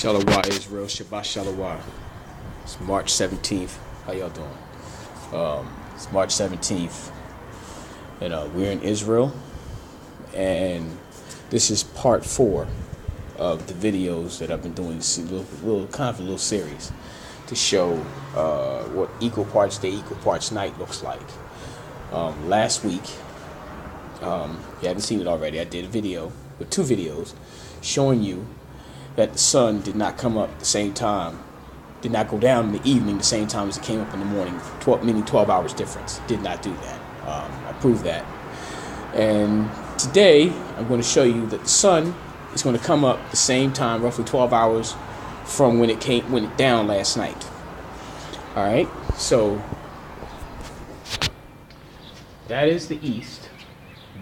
Ah-ma-wa-Ya-sha-ah-la Israel, Shabbat Shalom. It's March 17th. How y'all doing? It's March 17th. And we're in Israel. And this is part 4 of the videos that I've been doing. This little series to show what equal parts day, equal parts night looks like. Last week, if you haven't seen it already, I did a video with 2 videos showing you that the sun did not come up the same time, did not go down in the evening the same time as it came up in the morning, meaning 12 hours difference. Did not do that. I proved that. And today, I'm going to show you that the sun is going to come up the same time, roughly 12 hours from when it went down last night. All right, so that is the east.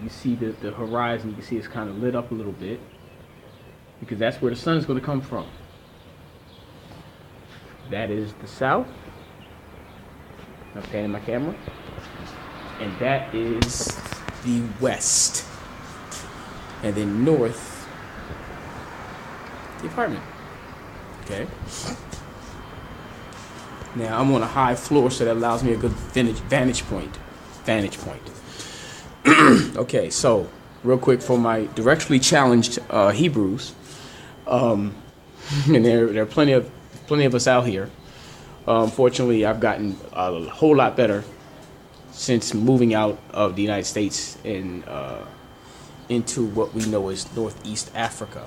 You see the horizon, you can see it's kind of lit up a little bit, because that's where the sun is going to come from. That is the south. I'm panning my camera. And that is the west. And then north, the apartment. Okay. Now I'm on a high floor, so that allows me a good vantage point. Okay, so real quick for my directly challenged Hebrews. And there are plenty of us out here. Fortunately, I've gotten a whole lot better since moving out of the United States and into what we know as Northeast Africa.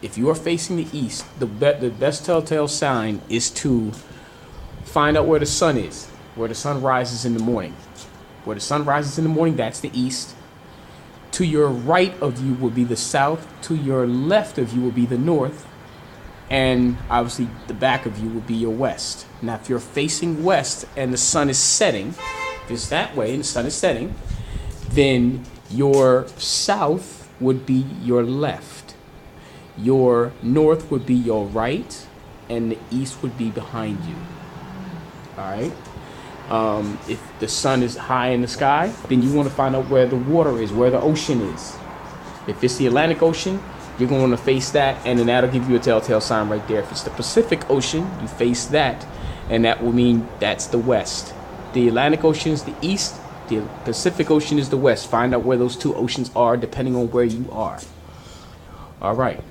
If you are facing the east, the best telltale sign is to find out where the sun is, where the sun rises in the morning. Where the sun rises in the morning, that's the east. To your right of you will be the south. To your left of you will be the north. And obviously the back of you will be your west. Now if you're facing west and the sun is setting, if it's that way and the sun is setting, then your south would be your left. Your north would be your right, and the east would be behind you. All right? If the sun is high in the sky, then you want to find out where the water is, where the ocean is. If it's the Atlantic Ocean, you're going to face that, and then that'll give you a telltale sign right there. If it's the Pacific Ocean, you face that, and that will mean that's the west. The Atlantic Ocean is the east, the Pacific Ocean is the west. Find out where those 2 oceans are depending on where you are. All right.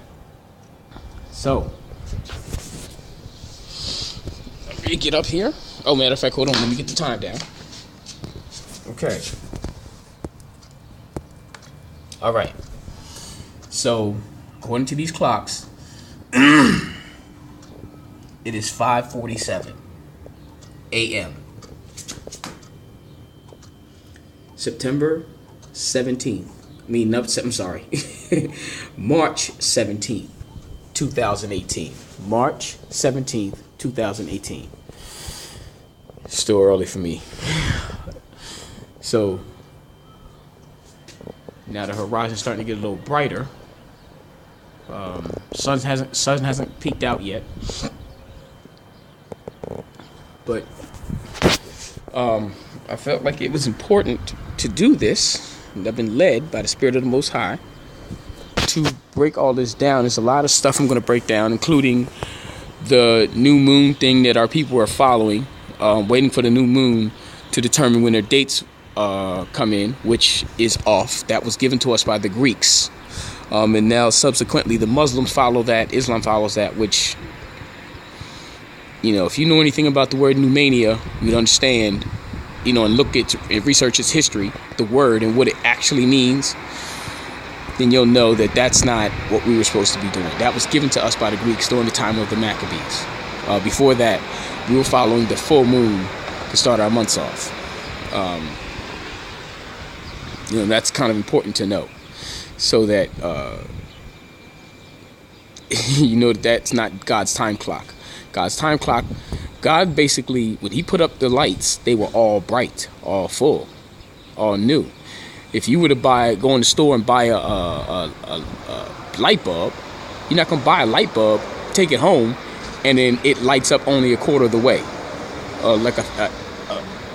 So, let me get up here. Oh, matter of fact, hold on. Let me get the time down. Okay. All right. So, according to these clocks, it is 5:47 a.m. September 17th. I'm sorry. March 17th, 2018. March 17th, 2018. Still early for me. So now the horizon's starting to get a little brighter. Sun hasn't peaked out yet, but I felt like it was important to do this, and I've been led by the Spirit of the Most High to break all this down. There's a lot of stuff I'm going to break down, including the new moon thing that our people are following. Waiting for the new moon to determine when their dates come in, which is off. That was given to us by the Greeks. And now subsequently the Muslims follow that, Islam follows that, which, if you know anything about the word pneumania, you'd understand, and look at and research its history, the word and what it actually means, then you'll know that that's not what we were supposed to be doing. That was given to us by the Greeks during the time of the Maccabees. Before that, we were following the full moon to start our months off. That's kind of important to know, so that that's not God's time clock. God's time clock, God basically, when he put up the lights, they were all bright, all full, all new. If you were to go in the store and buy a light bulb, you're not going to buy a light bulb, take it home, and then it lights up only a quarter of the way.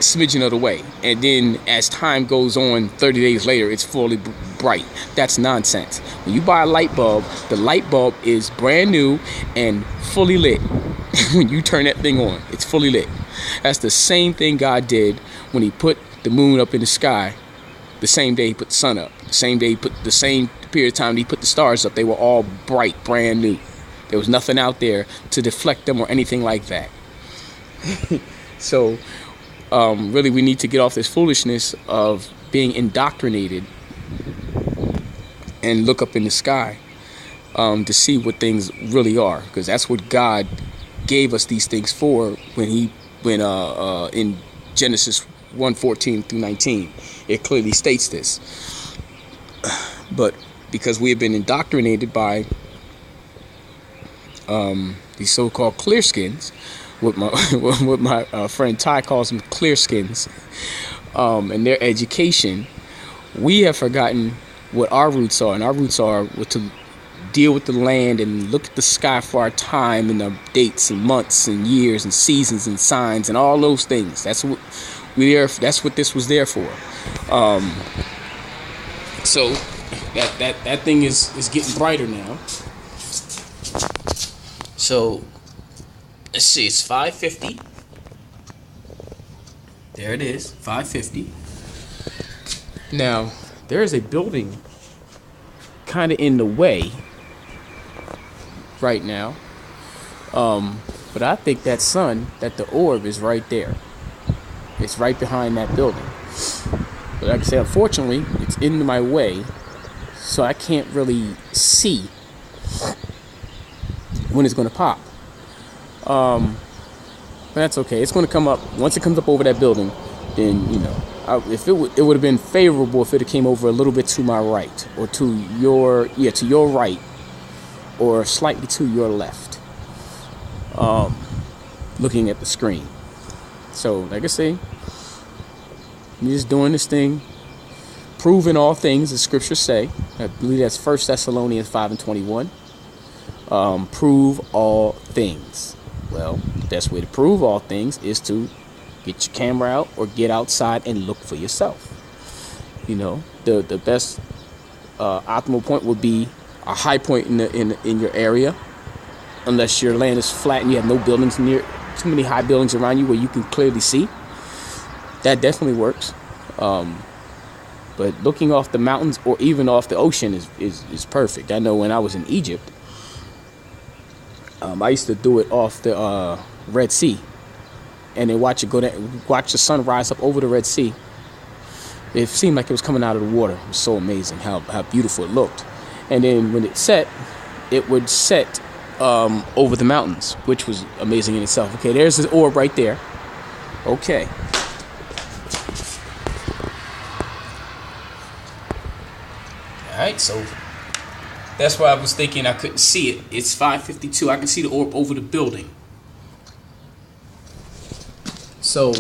smidgen of the way, and then as time goes on, 30 days later, it's fully bright. That's nonsense. When you buy a light bulb, the light bulb is brand new and fully lit. When you turn that thing on, it's fully lit. That's the same thing God did when he put the moon up in the sky. The same day he put the sun up. The same day he put the same period of time he put the stars up. They were all bright, brand new. There was nothing out there to deflect them or anything like that. So really, we need to get off this foolishness of being indoctrinated and look up in the sky to see what things really are, because that's what God gave us these things for when in Genesis 1:14 through 19, it clearly states this. But because we have been indoctrinated by these so-called clearskins, what my friend Ty calls them clearskins, and their education, we have forgotten what our roots are, and our roots are to deal with the land and look at the sky for our time and the dates and months and years and seasons and signs and all those things. That's what that's what this was there for. So that thing is getting brighter now. So let's see, it's 5:50. There it is, 5:50. Now there is a building kind of in the way right now, but I think that the orb is right there. It's right behind that building. But like I said, unfortunately, it's in my way, so I can't really see when it's going to pop. But that's okay. It's going to come up. Once it comes up over that building, then, you know, if it would have been favorable if it came over a little bit to my right, or to your right, or slightly to your left, looking at the screen. So, like I say, I'm just doing this thing, proving all things, as scriptures say. I believe that's 1 Thessalonians 5:21. Prove all things. Well, the best way to prove all things is to get your camera out or get outside and look for yourself. You know, the best optimal point would be a high point in your area, unless your land is flat and you have no buildings near, too many high buildings around you where you can clearly see. That definitely works. But looking off the mountains or even off the ocean is perfect. I know when I was in Egypt, I used to do it off the Red Sea, and then watch the sun rise up over the Red Sea. It seemed like it was coming out of the water. It was so amazing how beautiful it looked. And then when it set, it would set over the mountains, which was amazing in itself. Okay, there's the orb right there. Okay. Alright, so that's why I was thinking I couldn't see it. It's 5:52. I can see the orb over the building. So